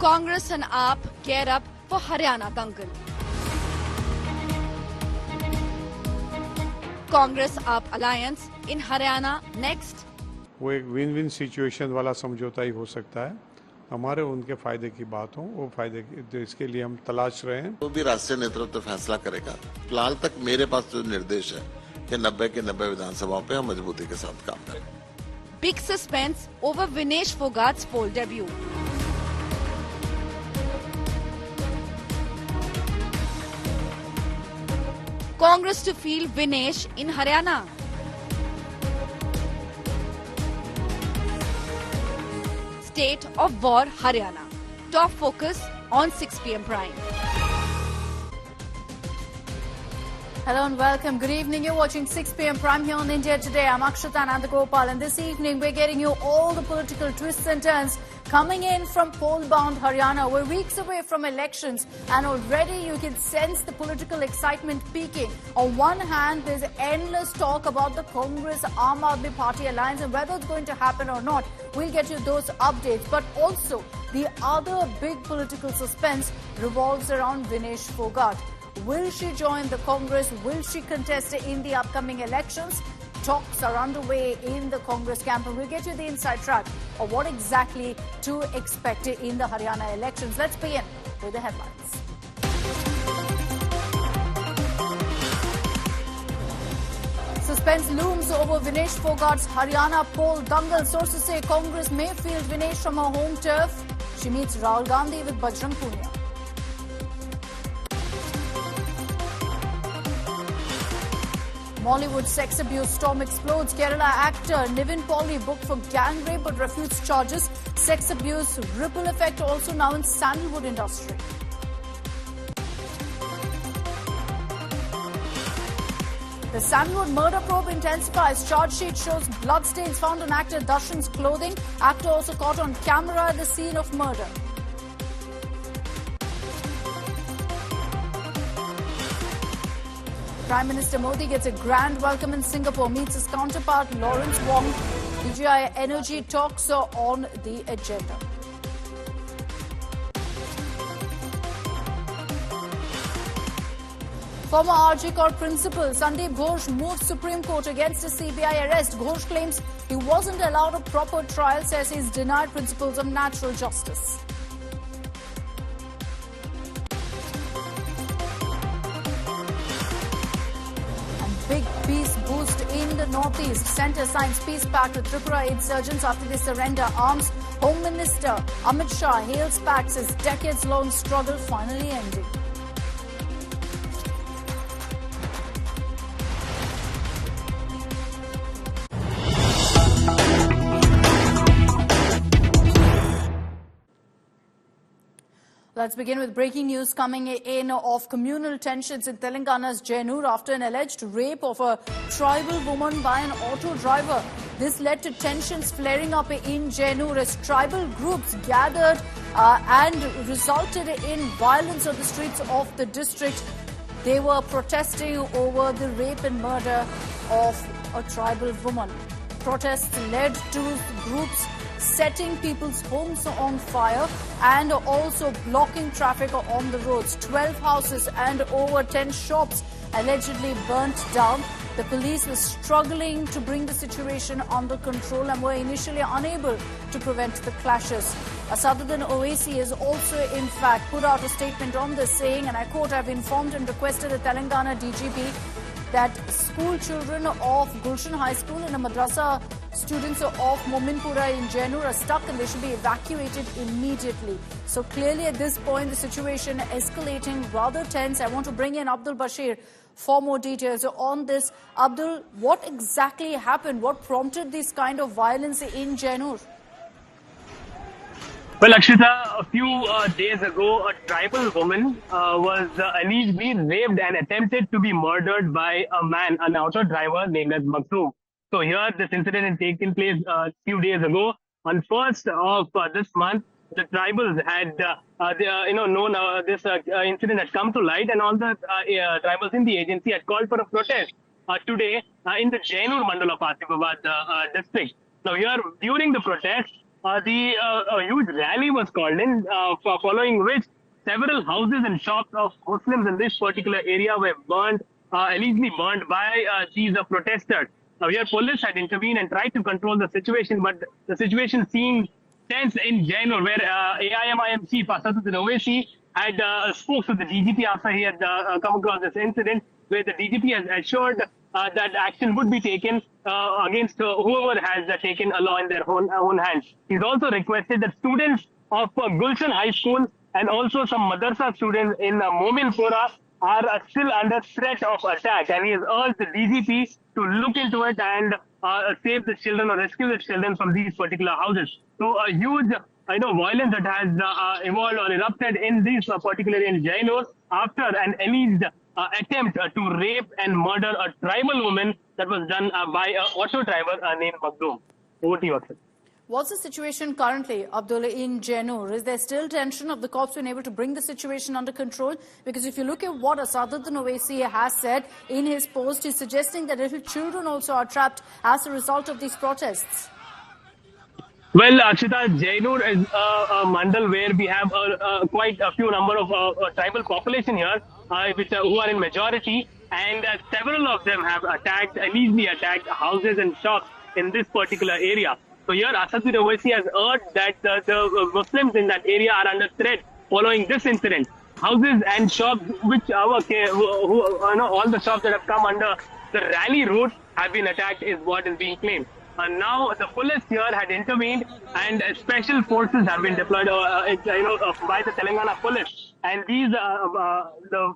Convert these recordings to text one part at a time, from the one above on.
Congress and AAP gear up for Haryana Dangal. Congress-AAP alliance in Haryana next. वो एक win win situation वाला समझौता ही हो सकता है, हमारे उनके फायदे की बात हो, वो फायदे की इसके लिए हम तलाश रहे हैं। तो भी राष्ट्रीय नेतृत्व फैसला करेगा। फिलहाल तक मेरे पास जो निर्देश है कि 90 के 90 विधानसभाओं पे हम मजबूती के साथ काम करें। Big suspense over Vinesh Phogat's poll debut. Congress to field Vinesh in Haryana. State of War Haryana. Top focus on 6 p.m. Prime. Hello and welcome. Good evening. You're watching 6 p.m. Prime here on India Today. I'm Akshata Nandagopal, and this evening we're getting you all the political twists and turns coming in from poll-bound Haryana. We're weeks away from elections, and already you can sense the political excitement peaking. On one hand, there's endless talk about the Congress-Aam Aadmi Party alliance and whether it's going to happen or not. We'll get you those updates. But also, the other big political suspense revolves around Vinesh Phogat. Will she join the Congress? Will she contest in the upcoming elections? Talks are underway in the Congress camp, and we'll get you the inside track of what exactly to expect in the Haryana elections. Let's begin with the headlines. Suspense looms over Vinesh Phogat's Haryana poll dangle. Sources say Congress may field Vinesh from her home turf. She meets Rahul Gandhi with Bajrang Punia. Mollywood sex abuse storm explodes. Kerala actor Nivin Pauly booked for gang rape but refutes charges. Sex abuse ripple effect also now in sandalwood industry. The sandalwood murder probe intensifies. Charge sheet shows bloodstains found on actor Darshan's clothing. Actor also caught on camera at the scene of murder. Prime Minister Modi gets a grand welcome in Singapore, meets his counterpart Lawrence Wong. PGI energy talks are on the agenda. Former RG Corp principal Sandeep Ghosh moved Supreme Court against a CBI arrest. Ghosh claims he wasn't allowed a proper trial, says he's denied principles of natural justice. Big peace boost in the northeast. Centre signs peace pact with Tripura insurgents after they surrender arms. Home Minister Amit Shah hails pact, says decades-long struggle finally ending. Let's begin with breaking news coming in of communal tensions in Telangana's Jainur after an alleged rape of a tribal woman by an auto driver. This led to tensions flaring up in Jainur as tribal groups gathered and resulted in violence on the streets of the district. They were protesting over the rape and murder of a tribal woman. Protests led to groups setting people's homes on fire and also blocking traffic on the roads. 12 houses and over 10 shops allegedly burnt down. The police was struggling to bring the situation under control and were initially unable to prevent the clashes. Asaduddin Owaisi has also, in fact, put out a statement on this saying, and I quote, "I've informed and requested the Telangana DGP that school children of Gulshan High School and a madrasa students of Mominpura in Jainur are stuck and they should be evacuated immediately." So clearly at this point the situation escalating rather tense. I want to bring in Abdul Bashir for more details on this. Abdul, what exactly happened? What prompted this kind of violence in Jainur? Well, Akshita, a few days ago, a tribal woman was allegedly raped and attempted to be murdered by a man, an auto driver named as Maktoum. So here, this incident had taken place a few days ago. On 1st of this month, the tribals had, known this incident had come to light, and all the tribals in the agency had called for a protest today in the Jainur Mandal of Asifabad district. Now here, during the protest, a huge rally was called in, following which several houses and shops of Muslims in this particular area were burned, allegedly burned by these protesters. Now, here police had intervened and tried to control the situation, but the situation seemed tense in Jainur, where AIMIM chief Asaduddin Owaisi had spoke to the DGP after he had come across this incident, where the DGP has assured that action would be taken against whoever has taken a law in their own hands. He's also requested that students of Gulshan High School and also some madrasa students in Mominpura are still under threat of attack, and he has urged the DGP to look into it and save the children or rescue the children from these particular houses. So a huge, violence that has evolved or erupted in this particularly in Jainur after an alleged attempt to rape and murder a tribal woman that was done by an auto driver named Makhdoom. Over to you, Akshay. What's the situation currently, Abdullah, in Jainur? Is there still tension? Have the cops been able to bring the situation under control? Because if you look at what Asaduddin Owaisi has said in his post, he's suggesting that little children also are trapped as a result of these protests. Well, Akshita, Jainur is a mandal where we have quite a few number of tribal population here, who are in majority, and several of them have allegedly attacked houses and shops in this particular area. So here, Asaduddin Owaisi has urged that the Muslims in that area are under threat following this incident. Houses and shops, which all the shops that have come under the rally route have been attacked, is what is being claimed. Now the police here had intervened, and special forces have been deployed, by the Telangana police. And these, the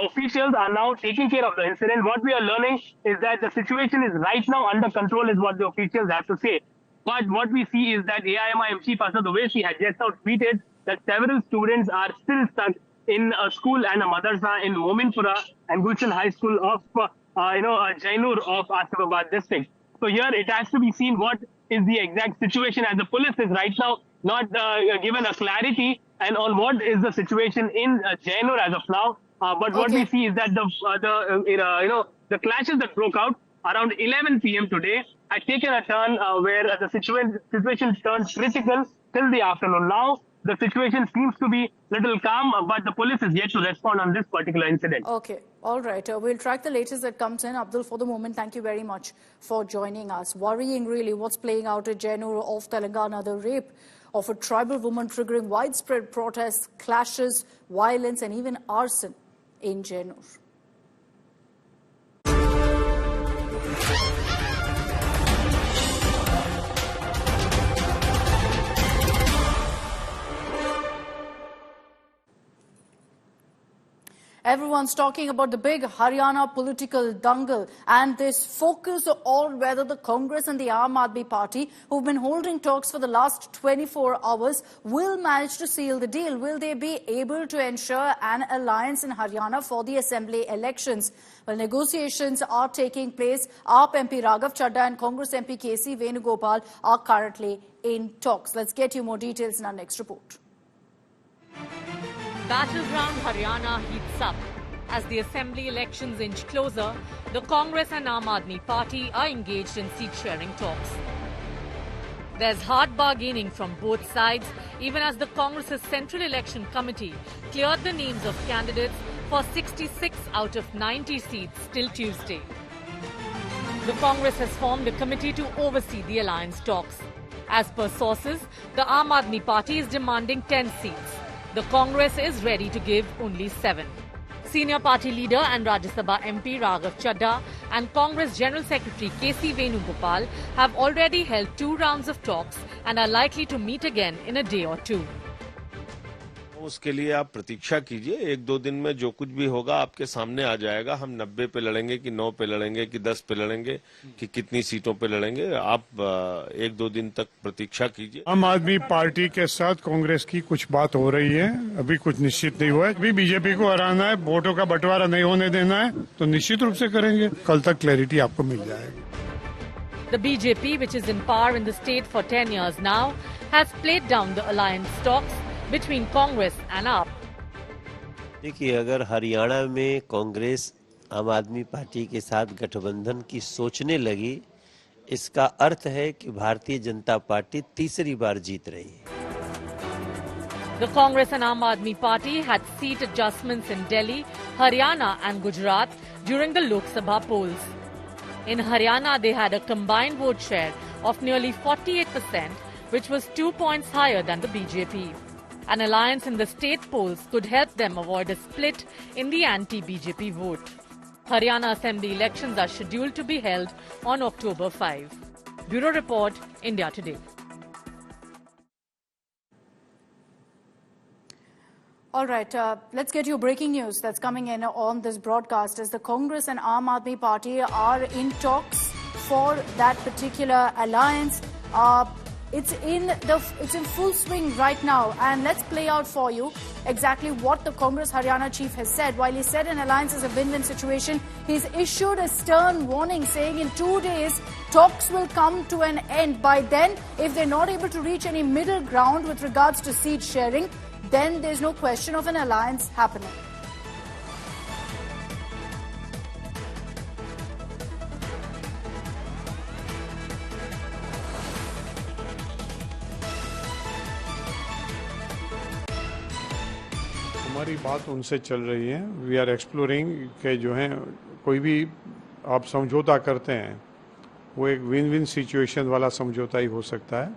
officials are now taking care of the incident. What we are learning is that the situation is right now under control, is what the officials have to say. But what we see is that AIMIM chief Asaduddin Owaisi had just now tweeted that several students are still stuck in a school and a madrasa in Mominpura and Gulshan High School of, Jainur of Asifabad district. So here it has to be seen what is the exact situation, as the police is right now not given a clarity and on what is the situation in Jainur as of now. But what we see is that the clashes that broke out around 11 p.m. today had taken a turn where the situation turned critical till the afternoon. Now the situation seems to be little calm, but the police is yet to respond on this particular incident. Okay, all right. We'll track the latest that comes in. Abdul, for the moment, thank you very much for joining us. Worrying, really, what's playing out at Jainur of Telangana, the rape of a tribal woman triggering widespread protests, clashes, violence, and even arson in Jainur. Everyone's talking about the big Haryana political dangle and this focus on whether the Congress and the Aam Aadmi Party, who've been holding talks for the last 24 hours, will manage to seal the deal. Will they be able to ensure an alliance in Haryana for the assembly elections? Well, negotiations are taking place. AAP MP Raghav Chadha and Congress MP KC Venugopal are currently in talks. Let's get you more details in our next report. Battleground Haryana heats up. As the assembly elections inch closer, the Congress and Aam Aadmi Party are engaged in seat-sharing talks. There's hard bargaining from both sides, even as the Congress's Central Election Committee cleared the names of candidates for 66 out of 90 seats till Tuesday. The Congress has formed a committee to oversee the alliance talks. As per sources, the Aam Aadmi Party is demanding 10 seats. The Congress is ready to give only 7. Senior party leader and Rajya Sabha MP Raghav Chadha and Congress General Secretary KC Venugopal have already held 2 rounds of talks and are likely to meet again in a day or two. उसके लिए आप प्रतीक्षा कीजिए, 1-2 दिन में जो कुछ भी होगा आपके सामने आ जाएगा। हम 90 पे लड़ेंगे कि 9 पे लड़ेंगे कि 10 पे लड़ेंगे कि कितनी सीटों पे लड़ेंगे, आप 1-2 दिन तक प्रतीक्षा कीजिए। आम आदमी पार्टी के साथ कांग्रेस की कुछ बात हो रही है, अभी कुछ निश्चित नहीं हुआ है। अभी बीजेपी को हराना है, वोटों का बंटवारा नहीं होने देना है, तो निश्चित रूप से करेंगे। कल तक क्लैरिटी आपको मिल जाएगी। The BJP, which is in power in the state for 10 years now, has played down the alliance talks between Congress and AAP. देखिए, अगर हरियाणा में कांग्रेस आम आदमी पार्टी के साथ गठबंधन की सोचने लगी, इसका अर्थ है कि भारतीय जनता पार्टी तीसरी बार जीत रही है। The Congress and Aam Aadmi Party had seat adjustments in Delhi, Haryana and Gujarat during the Lok Sabha polls. In Haryana, they had a combined vote share of nearly 48%, which was 2 points higher than the BJP. An alliance in the state polls could help them avoid a split in the anti-BJP vote. Haryana Assembly elections are scheduled to be held on October 5. Bureau Report, India Today. All right, let's get you breaking news that's coming in on this broadcast as the Congress and Aam Aadmi Party are in talks for that particular alliance. It's in full swing right now, and let's play out for you exactly what the Congress Haryana chief has said. While he said an alliance is a win-win situation, he's issued a stern warning saying in 2 days talks will come to an end. By then, if they're not able to reach any middle ground with regards to seat sharing, then there's no question of an alliance happening. हमारी बात उनसे चल रही है। We are exploring के जो है कोई भी आप समझौता करते हैं वो एक विन विन सिचुएशन वाला समझौता ही हो सकता है।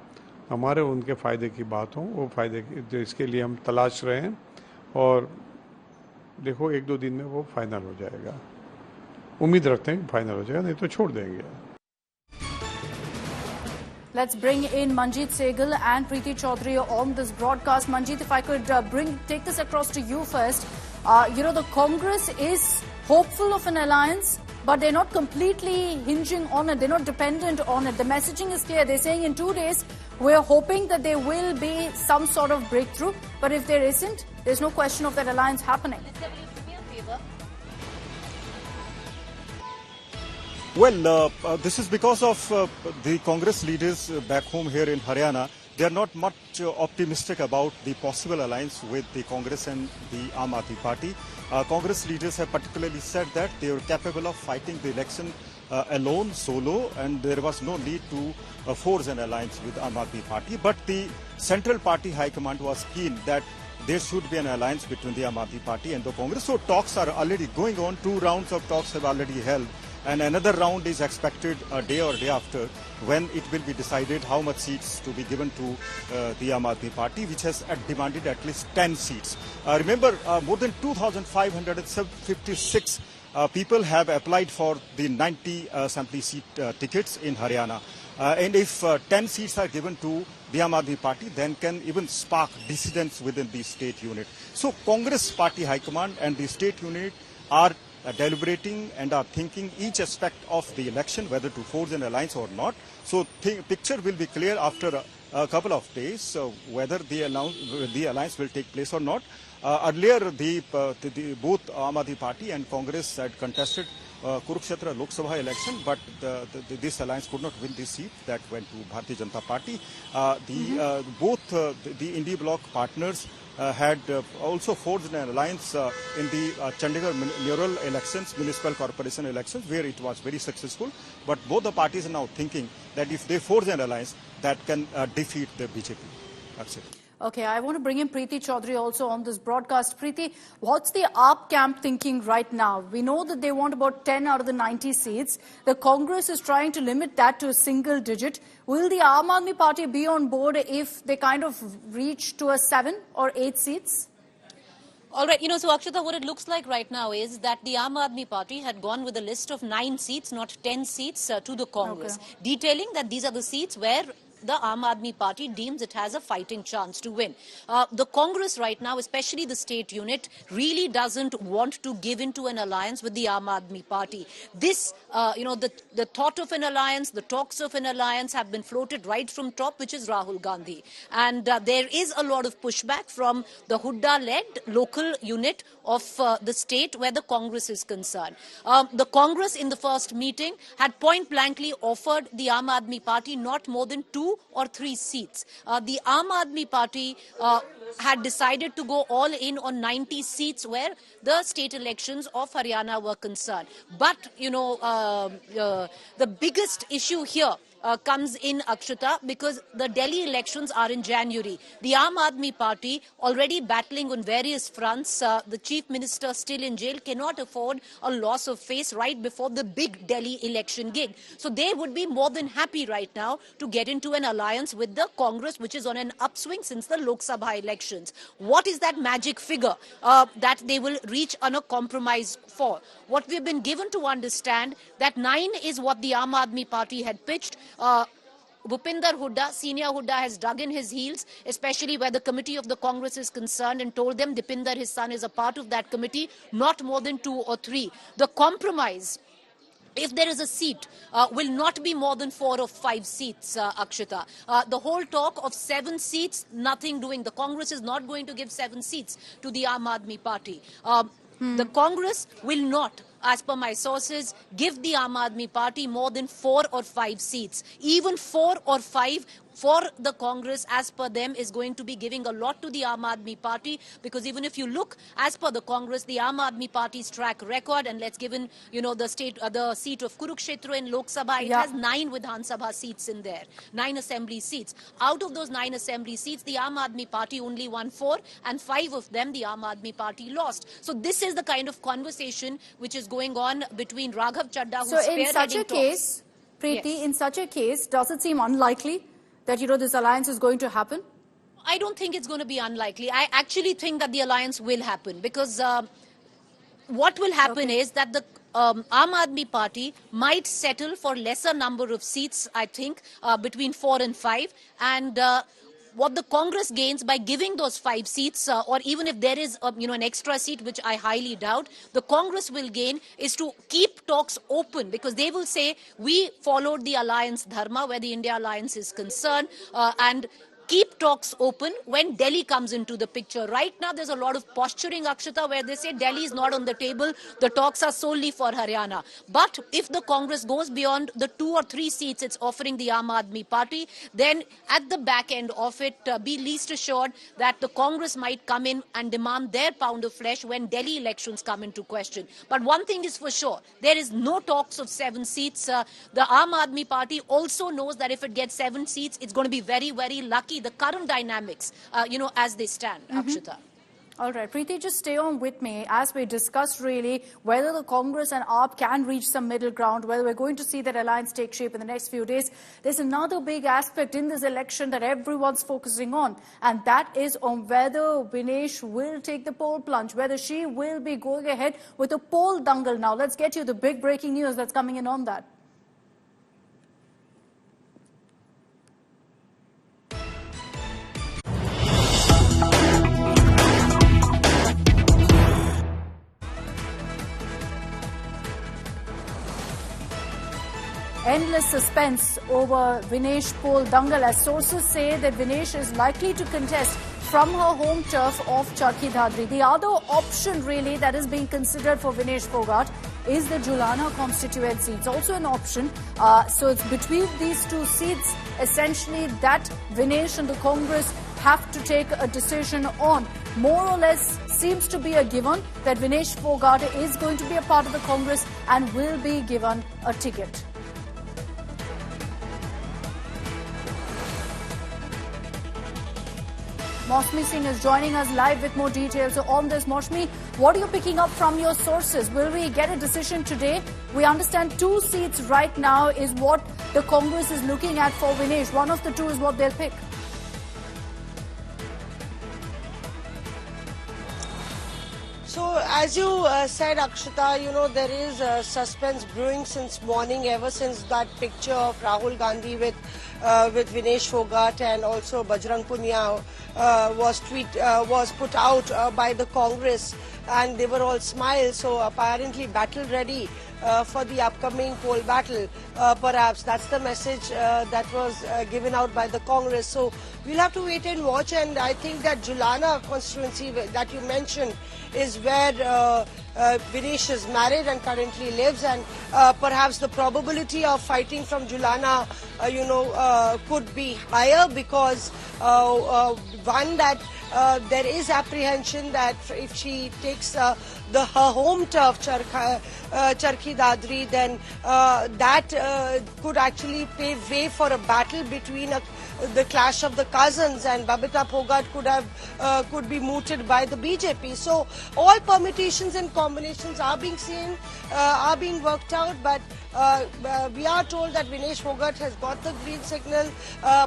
हमारे उनके फ़ायदे की बात हो, वो फ़ायदे की इसके लिए हम तलाश रहे हैं और देखो 1-2 दिन में वो फाइनल हो जाएगा। उम्मीद रखते हैं कि फाइनल हो जाएगा, नहीं तो छोड़ देंगे। Let's bring in Manjeet Sehgal and Preeti Chaudhary on this broadcast. Manjeet, if I could take this across to you first. The Congress is hopeful of an alliance, but they're not completely hinging on it. They're not dependent on it. The messaging is clear. They're saying in 2 days, we're hoping that there will be some sort of breakthrough. But if there isn't, there's no question of that alliance happening. Well, this is because of the Congress leaders back home here in Haryana. They are not much optimistic about the possible alliance with the Congress and the Aam Aadmi Party. Congress leaders have particularly said that they were capable of fighting the election alone, solo, and there was no need to force an alliance with Aam Aadmi Party. But the Central Party High Command was keen that there should be an alliance between the Aam Aadmi Party and the Congress. So talks are already going on. 2 rounds of talks have already held. And another round is expected a day or day after, when it will be decided how much seats to be given to the Aam Aadmi Party, which has demanded at least 10 seats. Remember, more than 2,556 people have applied for the 90 assembly seat tickets in Haryana. And if 10 seats are given to the Aam Aadmi Party, then can even spark dissidents within the state unit. So Congress Party High Command and the state unit are deliberating and are thinking each aspect of the election, whether to forge an alliance or not. So picture will be clear after a couple of days, whether the alliance will take place or not. Earlier, both Aam Aadmi Party and Congress had contested Kurukshetra Lok Sabha election, but this alliance could not win the seat that went to Bharatiya Janata Party. Both the Indie Bloc partners had also forged an alliance in the Chandigarh mayoral elections, municipal corporation elections, where it was very successful. But both the parties are now thinking that if they forge an alliance, that can defeat the BJP. That's it. Okay, I want to bring in Preeti Chaudhary also on this broadcast. Preeti, what's the AAP camp thinking right now? We know that they want about 10 out of the 90 seats. The Congress is trying to limit that to a single digit. Will the Aam Aadmi Party be on board if they kind of reach to a 7 or 8 seats? All right, so Akshata, what it looks like right now is that the Aam Aadmi Party had gone with a list of 9 seats, not 10 seats, to the Congress, detailing that these are the seats where the Aam Aadmi Party deems it has a fighting chance to win. The Congress right now, especially the state unit, really doesn't want to give into an alliance with the Aam Aadmi Party. This, the thought of an alliance, the talks of an alliance have been floated right from top, which is Rahul Gandhi. And there is a lot of pushback from the Hooda-led local unit of the state where the Congress is concerned. The Congress in the first meeting had point blankly offered the Aam Aadmi Party not more than 2 2 or 3 seats. The Aam Aadmi Party had decided to go all in on 90 seats where the state elections of Haryana were concerned. But, the biggest issue here comes in, Akshata, because the Delhi elections are in January. The Aam Aadmi Party already battling on various fronts. The Chief Minister still in jail, cannot afford a loss of face right before the big Delhi election gig. So they would be more than happy right now to get into an alliance with the Congress, which is on an upswing since the Lok Sabha elections. What is that magic figure that they will reach on a compromise for? What we've been given to understand that 9 is what the Aam Aadmi Party had pitched. Bhupinder Hooda, senior Hooda, has dug in his heels, especially where the committee of the Congress is concerned, and told them Dipinder, his son, is a part of that committee, not more than 2 or 3. The compromise, if there is a seat, will not be more than 4 or 5 seats, Akshita. The whole talk of 7 seats, nothing doing. The Congress is not going to give 7 seats to the Aam Aadmi Party. The Congress will not, as per my sources, give the Aam Aadmi Party more than 4 or 5 seats. Even 4 or 5 for the Congress, as per them, is going to be giving a lot to the Aam Aadmi Party, because even if you look, as per the Congress, the Aam Aadmi Party's track record, and let's give in, the seat of Kurukshetra in Lok Sabha, it has 9 Vidhan Sabha seats in there, 9 assembly seats. Out of those 9 assembly seats, the Aam Aadmi Party only won 4, and 5 of them the Aam Aadmi Party lost. So this is the kind of conversation which is going on between Raghav Chadha, who's spearheading talks. So in such a case, Preeti, in such a case, does it seem unlikely that, this alliance is going to happen? I don't think it's going to be unlikely. I actually think that the alliance will happen, because what will happen is that the Aam Aadmi Party might settle for lesser number of seats, I think, between 4 and 5. And what the Congress gains by giving those 5 seats, or even if there is an extra seat, which I highly doubt, the Congress will gain is to keep talks open, because they will say, we followed the alliance dharma where the India alliance is concerned, and keep talks open when Delhi comes into the picture. Right now, there's a lot of posturing, Akshata, where they say Delhi is not on the table. The talks are solely for Haryana. But if the Congress goes beyond the 2 or 3 seats it's offering the Aam Aadmi Party, then at the back end of it, be least assured that the Congress might come in and demand their pound of flesh when Delhi elections come into question. But one thing is for sure, there is no talks of 7 seats. The Aam Aadmi Party also knows that if it gets 7 seats, it's going to be very, very lucky. The current dynamics, as they stand, Akshata. All right, Preeti, just stay on with me as we discuss really whether the Congress and AAP can reach some middle ground, whether we're going to see that alliance take shape in the next few days. There's another big aspect in this election that everyone's focusing on, and that is on whether Vinesh will take the poll plunge, whether she will be going ahead with a poll dangle now. Let's get you the big breaking news that's coming in on that. Endless suspense over Vinesh poll dangle, as sources say that Vinesh is likely to contest from her home turf of Charkhi Dadri. The other option really that is being considered for Vinesh Phogat is the Julana constituency. It's also an option. So it's between these 2 seats essentially that Vinesh and the Congress have to take a decision on. More or less seems to be a given that Vinesh Phogat is going to be a part of the Congress and will be given a ticket. Mosmi Singh is joining us live with more details on this. Mosmi, what are you picking up from your sources? Will we get a decision today? We understand 2 seats right now is what the Congress is looking at for Vinesh. One of the 2 is what they'll pick. So, as you said, Akshata, there is suspense brewing since morning, ever since that picture of Rahul Gandhi with Vinesh Phogat and also Bajrang Punia was put out by the Congress, and they were all smiles. So apparently battle ready for the upcoming poll battle. Perhaps that's the message that was given out by the Congress. So we'll have to wait and watch. And I think that Julana constituency that you mentioned is where Vinesh is married and currently lives, and perhaps the probability of fighting from Julana, could be higher because one that there is apprehension that if she takes her home turf, Charkhi Dadri, then that could actually pave way for a battle between the clash of the cousins, and Babita Phogat could be mooted by the BJP. So all permutations and combinations are being seen, are being worked out, but we are told that Vinesh Phogat has got the green signal.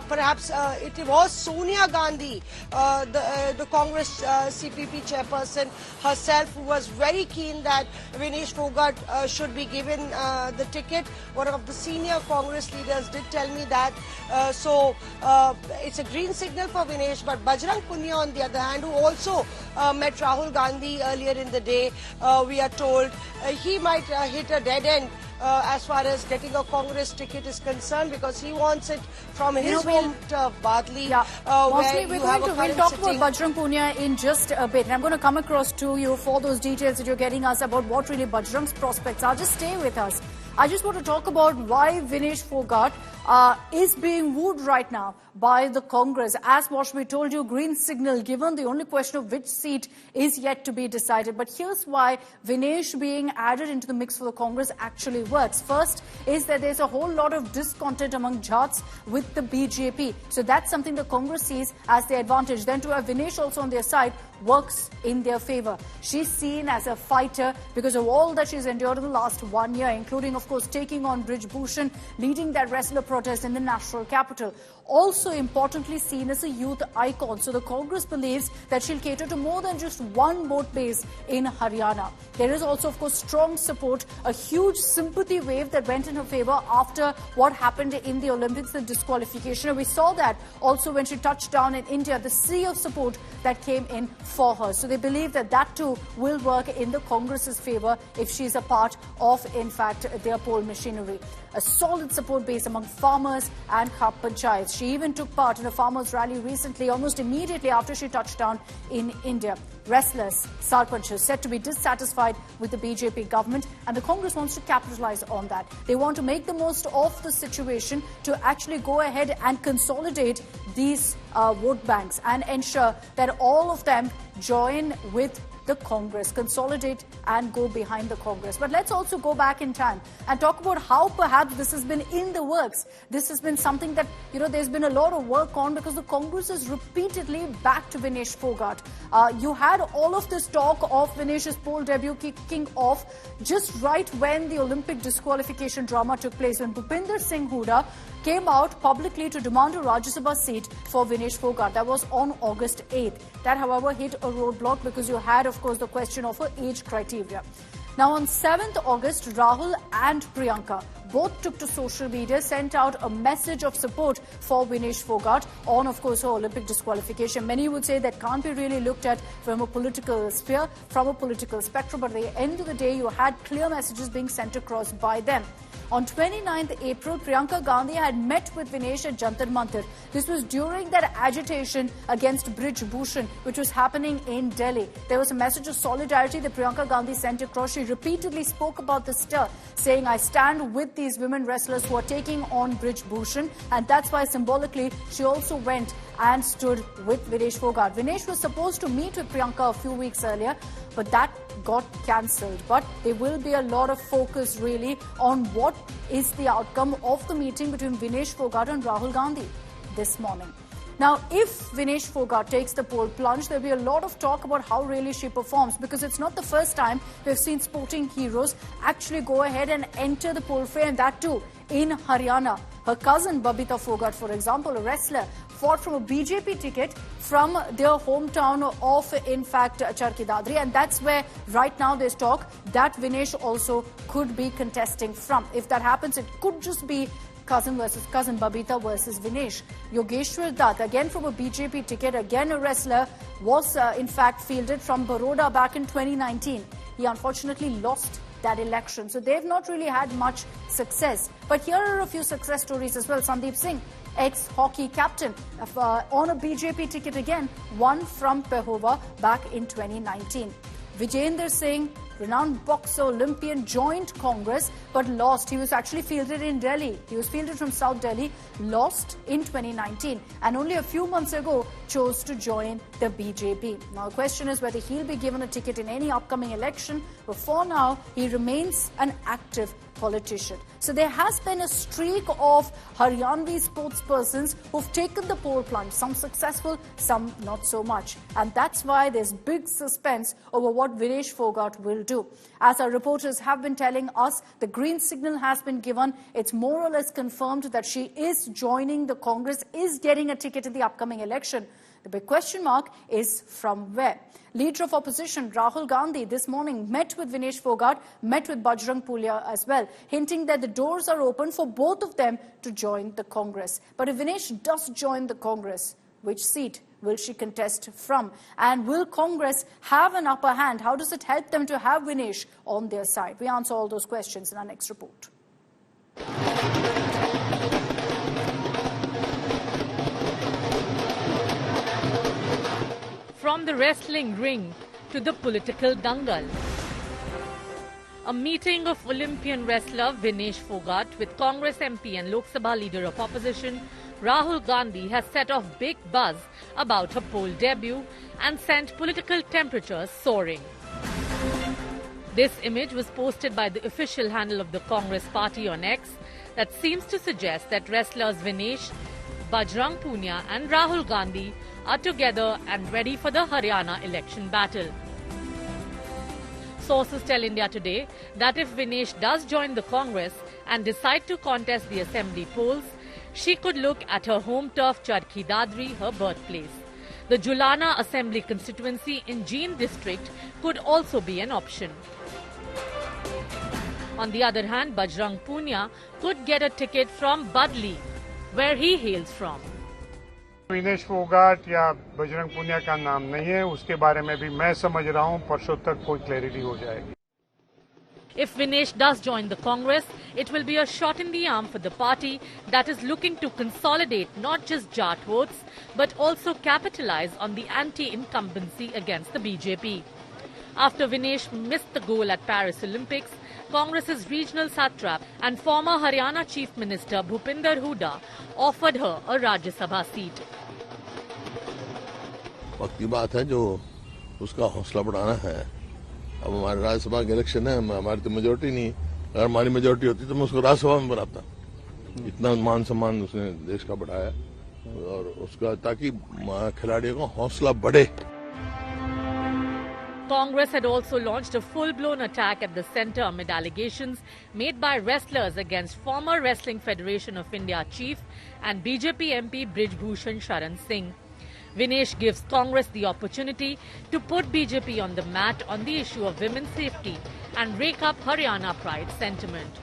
Perhaps it was Sonia Gandhi, the Congress CPP chairperson herself, who was very keen that Vinesh Phogat should be given the ticket. One of the senior Congress leaders did tell me that. So it's a green signal for Vinesh, but Bajrang Punia, on the other hand, who also met Rahul Gandhi earlier in the day, we are told he might hit a dead end as far as getting a Congress ticket is concerned, because he wants it from his home turf, Badli, where you have a current We'll talk about Bajrang Punia in just a bit. And I'm going to come across to you for those details that you're getting us about what really Bajrang's prospects are. Just stay with us. I just want to talk about why Vinesh Phogat is being wooed right now by the Congress. As Washmi told you, green signal given. The only question of which seat is yet to be decided. But here's why Vinesh being added into the mix for the Congress actually works. First is that there's a whole lot of discontent among Jats with the BJP. So that's something the Congress sees as their advantage. Then to have Vinesh also on their side works in their favor. She's seen as a fighter because of all that she's endured in the last 1 year, including, of course, taking on Brij Bhushan, leading that wrestler protest in the national capital. Also importantly seen as a youth icon. So the Congress believes that she'll cater to more than just one vote base in Haryana. There is also, of course, strong support, a huge sympathy wave that went in her favor after what happened in the Olympics, the disqualification. And we saw that also when she touched down in India, the sea of support that came in for her. So they believe that that too will work in the Congress's favor if she's a part of, in fact, their poll machinery. A solid support base among farmers and Khap Panchayats. She even took part in a farmers' rally recently, almost immediately after she touched down in India. Restless Sarpanchs said to be dissatisfied with the BJP government, and the Congress wants to capitalize on that. They want to make the most of the situation to actually go ahead and consolidate these vote banks and ensure that all of them join with the Congress, consolidate and go behind the Congress. But let's also go back in time and talk about how perhaps this has been in the works. This has been something that, there's been a lot of work on, because the Congress has repeatedly backed Vinesh Phogat. You had all of this talk of Vinesh's poll debut kicking off just right when the Olympic disqualification drama took place, when Bhupinder Singh Hooda came out publicly to demand a Rajya Sabha seat for Vinesh Phogat. That was on August 8th. That, however, hit a roadblock because you had, of course, the question of her age criteria. Now, on 7th August, Rahul and Priyanka both took to social media, sent out a message of support for Vinesh Phogat on, of course, her Olympic disqualification. Many would say that can't be really looked at from a political sphere, from a political spectrum, but at the end of the day, you had clear messages being sent across by them. On 29th April, Priyanka Gandhi had met with Vinesh at Jantar Mantar. This was during that agitation against Brij Bhushan, which was happening in Delhi. There was a message of solidarity that Priyanka Gandhi sent across. She repeatedly spoke about the stir, saying, I stand with these women wrestlers who are taking on Brij Bhushan. And that's why symbolically, she also went and stood with Vinesh Phogat. Vinesh was supposed to meet with Priyanka a few weeks earlier, but that got cancelled. But there will be a lot of focus really on what is the outcome of the meeting between Vinesh Phogat and Rahul Gandhi this morning. Now, if Vinesh Phogat takes the poll plunge, there'll be a lot of talk about how really she performs, because it's not the first time we've seen sporting heroes actually go ahead and enter the poll fray, and that too in Haryana. Her cousin Babita Phogat, for example, a wrestler, fought from a BJP ticket from their hometown of, in fact, Charkhi Dadri, and that's where right now there's talk that Vinesh also could be contesting from. If that happens, it could just be cousin versus cousin, Babita versus Vinesh. Yogeshwar Dutt, again from a BJP ticket, again a wrestler, was in fact fielded from Baroda back in 2019. He unfortunately lost that election. So they've not really had much success. But here are a few success stories as well. Sandeep Singh, ex-hockey captain, on a BJP ticket again, won from Pehova back in 2019. Vijayender Singh, renowned boxer Olympian, joined Congress but lost. He was actually fielded in Delhi. He was fielded from South Delhi, lost in 2019, and only a few months ago chose to join the BJP. Now the question is whether he'll be given a ticket in any upcoming election, but for now he remains an active politician. So there has been a streak of Haryanvi sportspersons who've taken the pole plunge, some successful, some not so much. And that's why there's big suspense over what Vinesh Fogart will do. As our reporters have been telling us, the green signal has been given. It's more or less confirmed that she is joining the Congress, is getting a ticket in the upcoming election. The big question mark is from where? Leader of opposition Rahul Gandhi this morning met with Vinesh Fogart, met with Bajrang Punia as well, hinting that the doors are open for both of them to join the Congress. But if Vinesh does join the Congress, which seat will she contest from? And will Congress have an upper hand? How does it help them to have Vinesh on their side? We answer all those questions in our next report. From the wrestling ring to the political dangal. A meeting of Olympian wrestler Vinesh Fogart with Congress MP and Lok Sabha leader of opposition Rahul Gandhi has set off big buzz about her poll debut and sent political temperatures soaring. This image was posted by the official handle of the Congress party on X that seems to suggest that wrestlers Vinesh, Bajrang Punia and Rahul Gandhi are together and ready for the Haryana election battle. Sources tell India Today that if Vinesh does join the Congress and decide to contest the assembly polls, she could look at her home turf Charkhi Dadri, her birthplace. The Julana Assembly constituency in Jeend district could also be an option. On the other hand, Bajrang Punia could get a ticket from Badli, where he hails from. Vinesh Phogat या बजरंग पुनिया का नाम नहीं है, उसके बारे में भी मैं समझ रहा हूं, परसों तक कोई क्लैरिटी हो जाएगी. If Vinesh does join the Congress, it will be a shot in the arm for the party that is looking to consolidate not just Jat votes, but also capitalize on the anti-incumbency against the BJP. After Vinesh missed the goal at Paris Olympics, Congress's regional satrap and former Haryana Chief Minister Bhupinder Hooda offered her a Rajya Sabha seat. वक्त की बात है जो उसका हौसला बढ़ाना है. अब हमारे राज्यसभा के इलेक्शन है, हमारी तो मेजोरिटी नहीं. अगर हमारी मेजोरिटी होती तो मैं उसको राज्यसभा में बनाता. इतना मान सम्मान उसने देश का बढ़ाया और उसका ताकि खिलाड़ियों का हौसला बढ़े. Congress had also launched a full-blown attack at the centre amid allegations made by wrestlers against former Wrestling Federation of India chief and BJP MP Brij Bhushan Sharan Singh. Vinesh gives Congress the opportunity to put BJP on the mat on the issue of women's safety and rake up Haryana pride sentiment.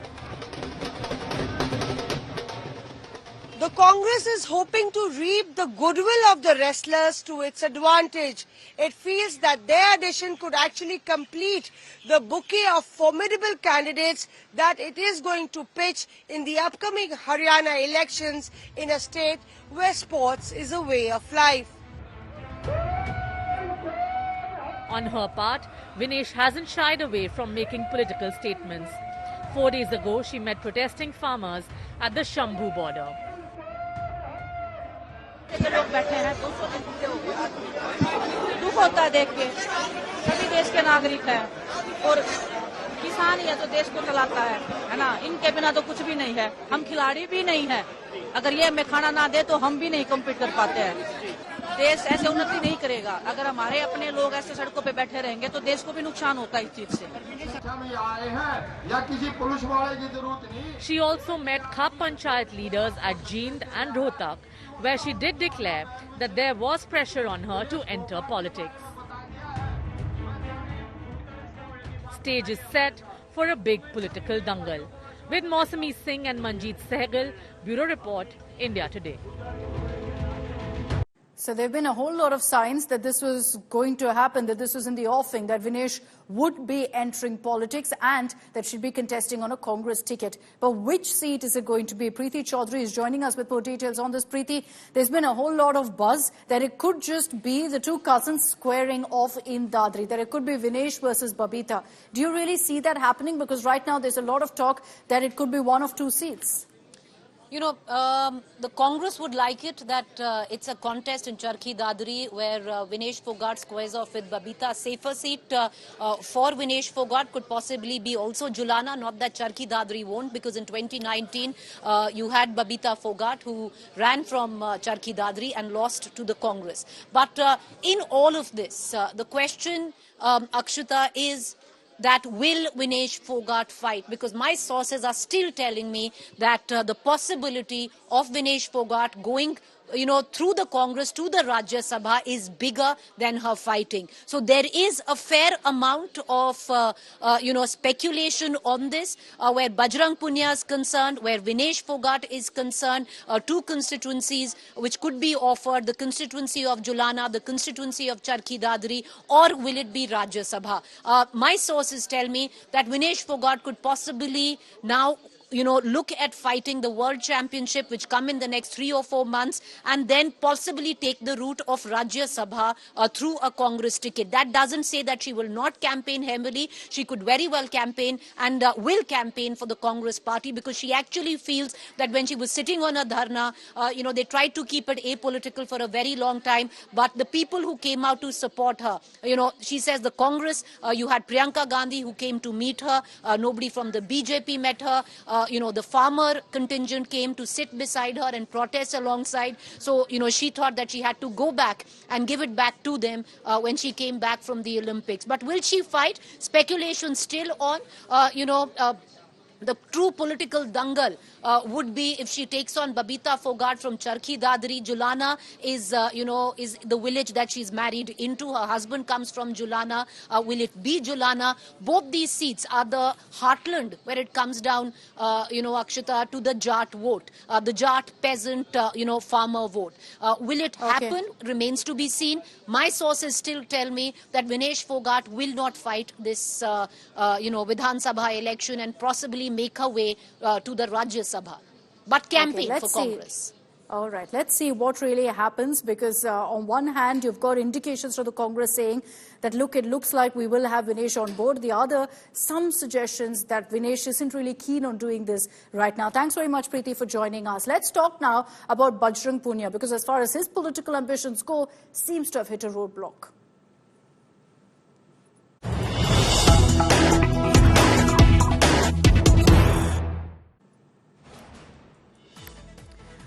The Congress is hoping to reap the goodwill of the wrestlers to its advantage. It feels that their addition could actually complete the bouquet of formidable candidates that it is going to pitch in the upcoming Haryana elections in a state where sports is a way of life. On her part, Vinesh hasn't shied away from making political statements. 4 days ago, she met protesting farmers at the Shambhu border. लोग बैठे हैं तो दुख होता है देख के. सभी देश के नागरिक हैं और किसान ही है तो देश को चलाता है ना. इनके बिना तो कुछ भी नहीं है. हम खिलाड़ी भी नहीं है. अगर ये हमें खाना ना दे तो हम भी नहीं कम्पीट कर पाते हैं. देश ऐसे उन्नति नहीं करेगा. अगर हमारे अपने लोग ऐसे सड़कों पे बैठे रहेंगे तो देश को भी नुकसान होता है इस चीज से. She also met Khap Panchayat leaders at Jeend and Rohtak, where she did declare that there was pressure on her to enter politics. Stage is set for a big political dangal. With Mausami Singh and Manjeet Sehgal, Bureau Report, India Today. So there have been a whole lot of signs that this was going to happen, that this was in the offing, that Vinesh would be entering politics and that she'd be contesting on a Congress ticket. But which seat is it going to be? Preeti Chaudhary is joining us with more details on this. Preeti, there's been a whole lot of buzz that it could just be the two cousins squaring off in Dadri, that it could be Vinesh versus Babita. Do you really see that happening? Because right now there's a lot of talk that it could be one of two seats. You know, the Congress would like it that it's a contest in Charkhi Dadri where Vinesh Fogart squares off with Babita. A safer seat for Vinesh Fogart could possibly be also Julana, not that Charkhi Dadri won't, because in 2019 you had Babita Fogart who ran from Charkhi Dadri and lost to the Congress. But in all of this, the question, Akshita, is that will Vinesh Fogart fight? Because my sources are still telling me that the possibility of Vinesh Fogart going through the Congress to the Rajya Sabha is bigger than her fighting. So there is a fair amount of, speculation on this, where Bajrang Punia is concerned, where Vinesh Fogart is concerned, two constituencies which could be offered, the constituency of Julana, the constituency of Charkhi Dadri, or will it be Rajya Sabha? My sources tell me that Vinesh Fogart could possibly now look at fighting the World Championship, which come in the next 3 or 4 months, and then possibly take the route of Rajya Sabha through a Congress ticket. That doesn't say that she will not campaign heavily. She could very well campaign and will campaign for the Congress party, because she actually feels that when she was sitting on a dharna, they tried to keep it apolitical for a very long time. But the people who came out to support her, she says the Congress, you had Priyanka Gandhi who came to meet her. Nobody from the BJP met her. The farmer contingent came to sit beside her and protest alongside. So, she thought that she had to go back and give it back to them when she came back from the Olympics. But will she fight? Speculation still on, the true political dangal would be if she takes on Babita Fogart from Charkhi Dadri. Julana is the village that she's married into. Her husband comes from Julana. Will it be Julana? Both these seats are the heartland where it comes down, Akshita, to the Jat vote, the Jat peasant, farmer vote. Will it happen? Remains to be seen. My sources still tell me that Vinesh Fogart will not fight this, Vidhan Sabha election and possibly make her way to the Rajya Sabha, but campaign for Congress. All right, let's see what really happens, because on one hand, you've got indications from the Congress saying that, look, it looks like we will have Vinesh on board. The other, some suggestions that Vinesh isn't really keen on doing this right now. Thanks very much, Preeti, for joining us. Let's talk now about Bajrang Punia, because as far as his political ambitions go, seems to have hit a roadblock.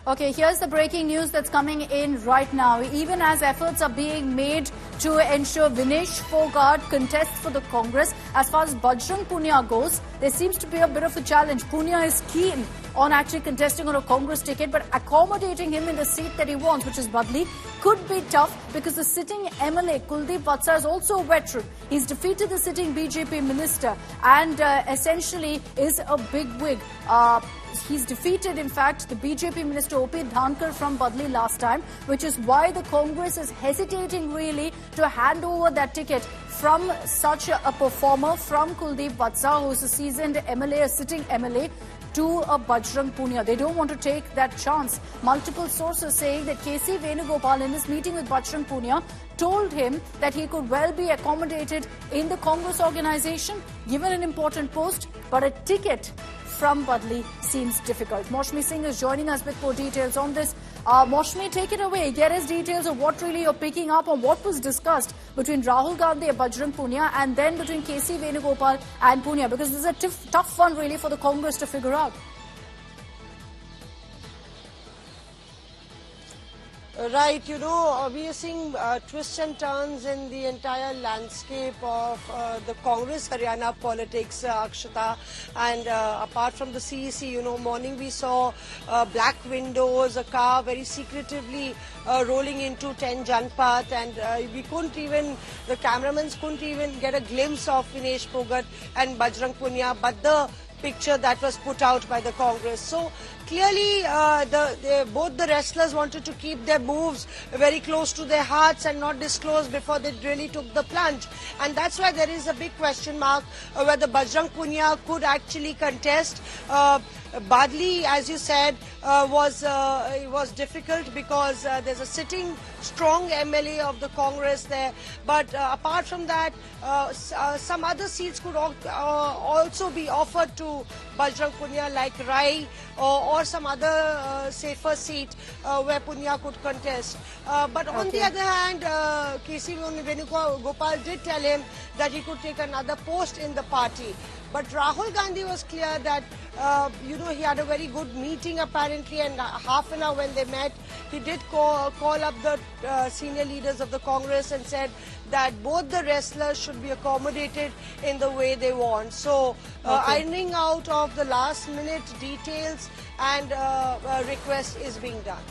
Okay, here's the breaking news that's coming in right now. Even as efforts are being made to ensure Vinesh Fogart contests for the Congress, as far as Bajrang Punia goes, there seems to be a bit of a challenge. Punia is keen on actually contesting on a Congress ticket, but accommodating him in the seat that he wants, which is Badli, could be tough, because the sitting MLA, Kuldeep Vatsa, is also a veteran. He's defeated the sitting BJP minister and essentially is a big wig. He's defeated, in fact, the BJP minister O.P. Dhankar from Badli last time, which is why the Congress is hesitating really to hand over that ticket from such a performer, from Kuldeep Vatsa, who's a seasoned MLA, a sitting MLA, to a Bajrang Punia. They don't want to take that chance. Multiple sources saying that K.C. Venugopal, in his meeting with Bajrang Punia, told him that he could well be accommodated in the Congress organization, given an important post, but a ticket from Badli seems difficult. Maushmi Singh is joining us with more details on this. Maushmi, take it away. Get us details of what really you're picking up on what was discussed between Rahul Gandhi and Bajrang Punia, and then between K.C. Venugopal and Punia, because this is a tough one really for the Congress to figure out. Right, we are seeing twists and turns in the entire landscape of the Congress Haryana politics, Akshata. And apart from the CEC, morning we saw black windows, a car very secretively rolling into 10 Janpath, and the cameramen couldn't even get a glimpse of Vinesh Fogart and Bajrang Punia, but the picture that was put out by the Congress. So clearly, both the wrestlers wanted to keep their moves very close to their hearts and not disclose before they really took the plunge. And that's why there is a big question mark whether Bajrang Punia could actually contest. Badli, as you said, was difficult because there's a sitting strong MLA of the Congress there. But apart from that, some other seats could also be offered to Bajrang Punia, like Rai or some other safer seat where Punia could contest. But on the other hand, KC Venugopal did tell him that he could take another post in the party. But Rahul Gandhi was clear that, he had a very good meeting apparently, and half an hour when they met, he did call up the senior leaders of the Congress and said that both the wrestlers should be accommodated in the way they want. So, ironing out of the last minute details and request is being done.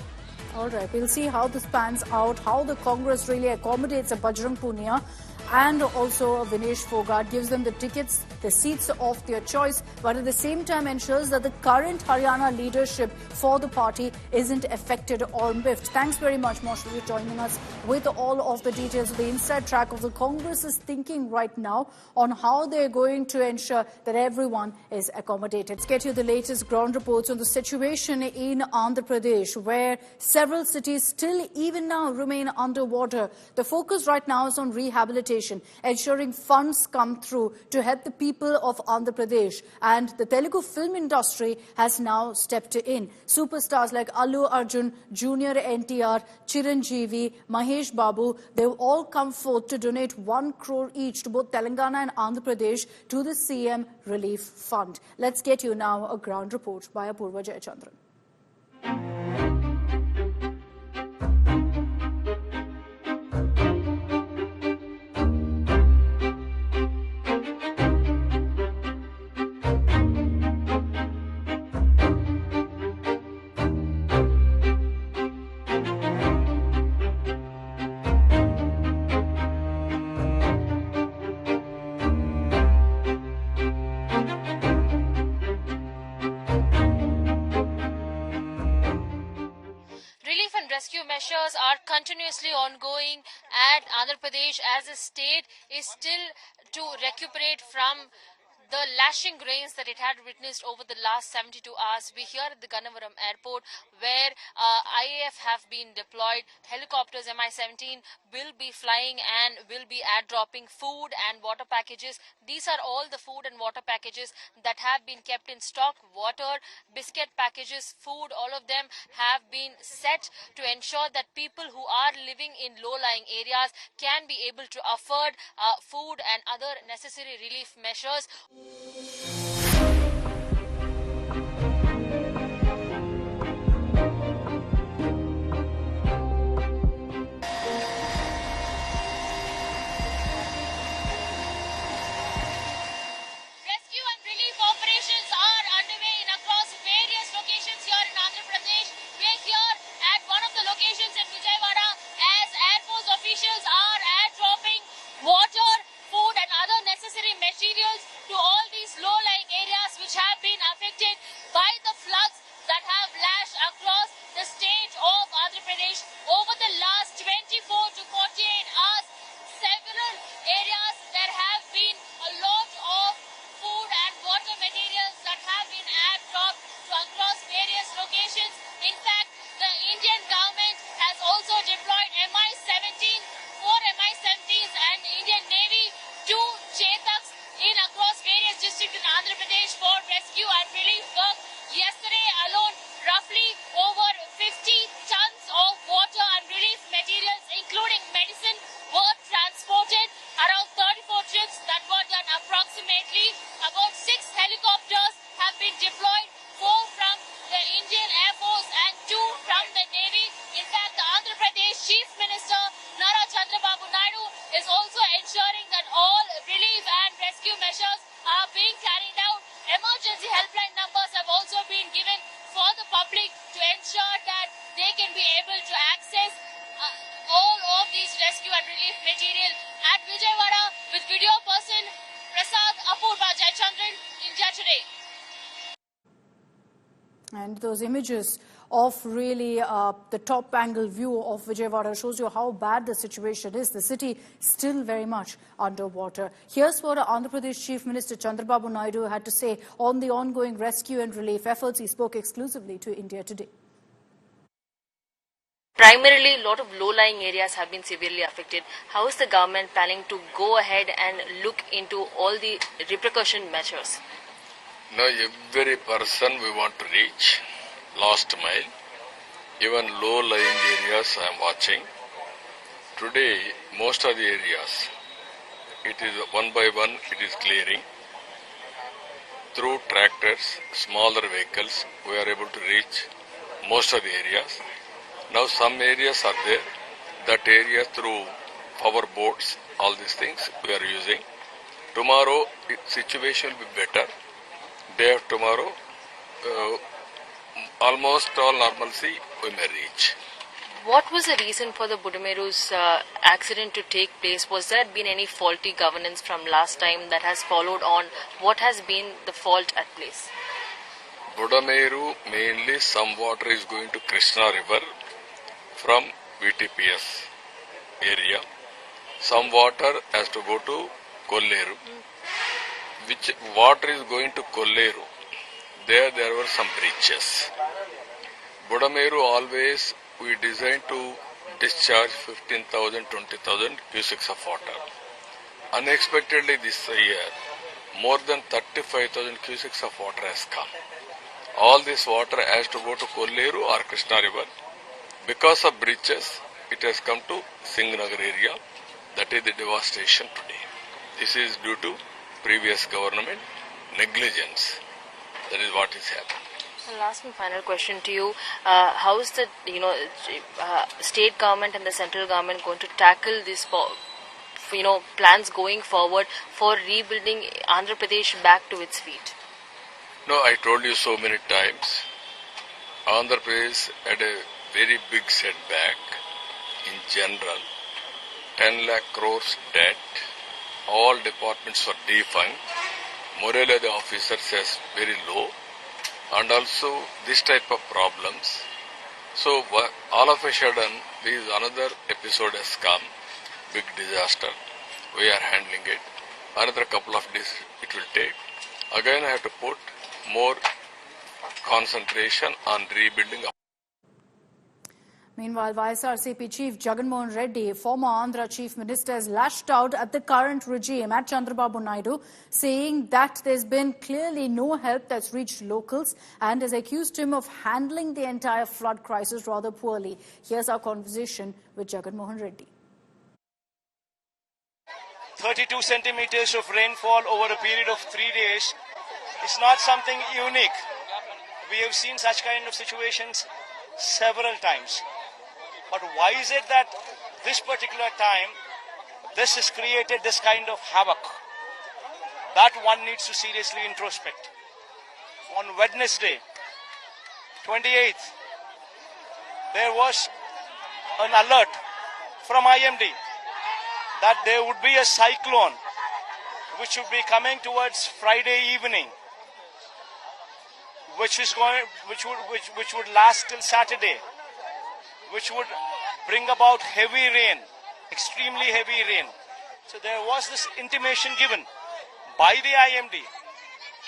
All right, we'll see how this pans out, how the Congress really accommodates a Bajrang Punia and also Vinesh Fogart, gives them the tickets, the seats of their choice, but at the same time ensures that the current Haryana leadership for the party isn't affected or miffed. Thanks very much, Marshall, for joining us with all of the details of the inside track of the Congress's thinking right now on how they're going to ensure that everyone is accommodated. Let's get you the latest ground reports on the situation in Andhra Pradesh, where several cities still even now remain underwater. The focus right now is on rehabilitation, ensuring funds come through to help the people of Andhra Pradesh. And the Telugu film industry has now stepped in. Superstars like Allu Arjun, Junior NTR, Chiranjeevi, Mahesh Babu, they've all come forth to donate 1 crore each to both Telangana and Andhra Pradesh to the CM Relief Fund. Let's get you now a ground report by Apurva Jayachandran. Measures are continuously ongoing at Andhra Pradesh as the state is still to recuperate from the lashing rains that it had witnessed over the last 72 hours. We're here at the Gannavaram airport where IAF have been deployed. Helicopters Mi-17 will be flying and will be air-dropping food and water packages. These are all the food and water packages that have been kept in stock. Water, biscuit packages, food, all of them have been set to ensure that people who are living in low-lying areas can be able to afford food and other necessary relief measures. And those images of really the top angle view of Vijayawada shows you how bad the situation is. The city still very much underwater. Here's what Andhra Pradesh Chief Minister Chandrababu Naidu had to say on the ongoing rescue and relief efforts. He spoke exclusively to India Today. Primarily, a lot of low-lying areas have been severely affected. How is the government planning to go ahead and look into all the repercussion measures? Now, every person we want to reach, last mile, even low-lying areas I am watching. Today, most of the areas, it is one by one, it is clearing. Through tractors, smaller vehicles, we are able to reach most of the areas. Now some areas are there, that area through power boats, all these things we are using. Tomorrow, situation will be better. Day of tomorrow, almost all normalcy we may reach. What was the reason for the Budameru's accident to take place? Was there been any faulty governance from last time that has followed on? What has been the fault at place? Budameru, mainly some water is going to Krishna River from VTPS area. Some water has to go to Kolleru. Which water is going to Kolleru, there were some breaches. Budameru always we designed to discharge 15,000, 20,000 cusics of water. Unexpectedly this year, more than 35,000 cusics of water has come. All this water has to go to Kolleru or Krishna River. Because of breaches, it has come to Singhnagar area. That is the devastation today. This is due to previous government negligence. That is what is happening. Last and final question to you: how is the state government and the central government going to tackle this? Plans going forward for rebuilding Andhra Pradesh back to its feet. No, I told you so many times. Andhra Pradesh had a very big setback in general. 10 lakh crores debt. All departments were defunct. Morale of the officers is very low. And also this type of problems. So all of a sudden, this another episode has come. Big disaster. We are handling it. Another couple of days it will take. Again I have to put more concentration on rebuilding. Meanwhile, YSRCP Chief Jagan Mohan Reddy, former Andhra Chief Minister, has lashed out at the current regime at Chandrababu Naidu, saying that there's been clearly no help that's reached locals and has accused him of handling the entire flood crisis rather poorly. Here's our conversation with Jagan Mohan Reddy. 32 centimeters of rainfall over a period of 3 days is not something unique. We have seen such kind of situations several times. But why is it that this particular time, this has created this kind of havoc? That one needs to seriously introspect. On Wednesday, 28th, there was an alert from IMD that there would be a cyclone which would be coming towards Friday evening, which would last till Saturday, which would bring about heavy rain, extremely heavy rain. So there was this intimation given by the IMD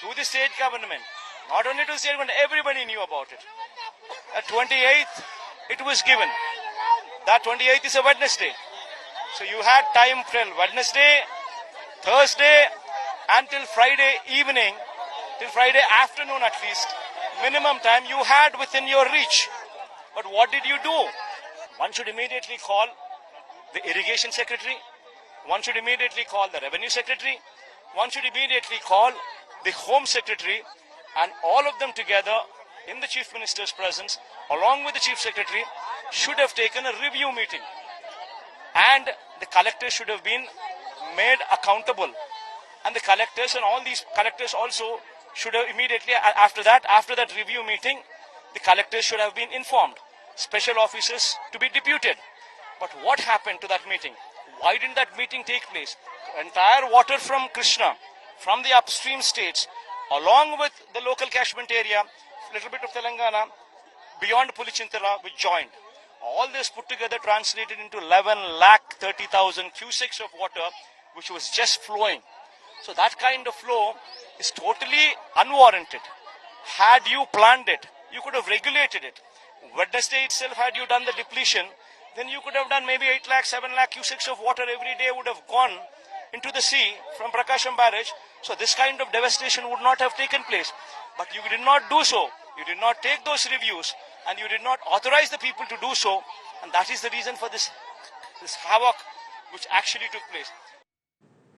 to the state government, not only to the state government, everybody knew about it. At 28th, it was given. That 28th is a Wednesday. So you had time till Wednesday, Thursday, until Friday evening, till Friday afternoon at least, minimum time you had within your reach. But what did you do? One should immediately call the irrigation secretary. One should immediately call the revenue secretary. One should immediately call the home secretary, and all of them together in the chief minister's presence, along with the chief secretary, should have taken a review meeting. And the collectors should have been made accountable. And the collectors and all these collectors also should have immediately, after that review meeting, the collectors should have been informed. Special officers to be deputed. But what happened to that meeting? Why didn't that meeting take place? Entire water from Krishna, from the upstream states, along with the local catchment area, little bit of Telangana beyond Pulichintala, which joined. All this put together translated into 11,30,000 cusecs of water, which was just flowing. So that kind of flow is totally unwarranted. Had you planned it, you could have regulated it. Wednesday itself, had you done the depletion, then you could have done maybe 8 lakh, 7 lakh cusecs of water every day would have gone into the sea from Prakasham barrage. So this kind of devastation would not have taken place. But you did not do so. You did not take those reviews and you did not authorize the people to do so. And that is the reason for this havoc which actually took place.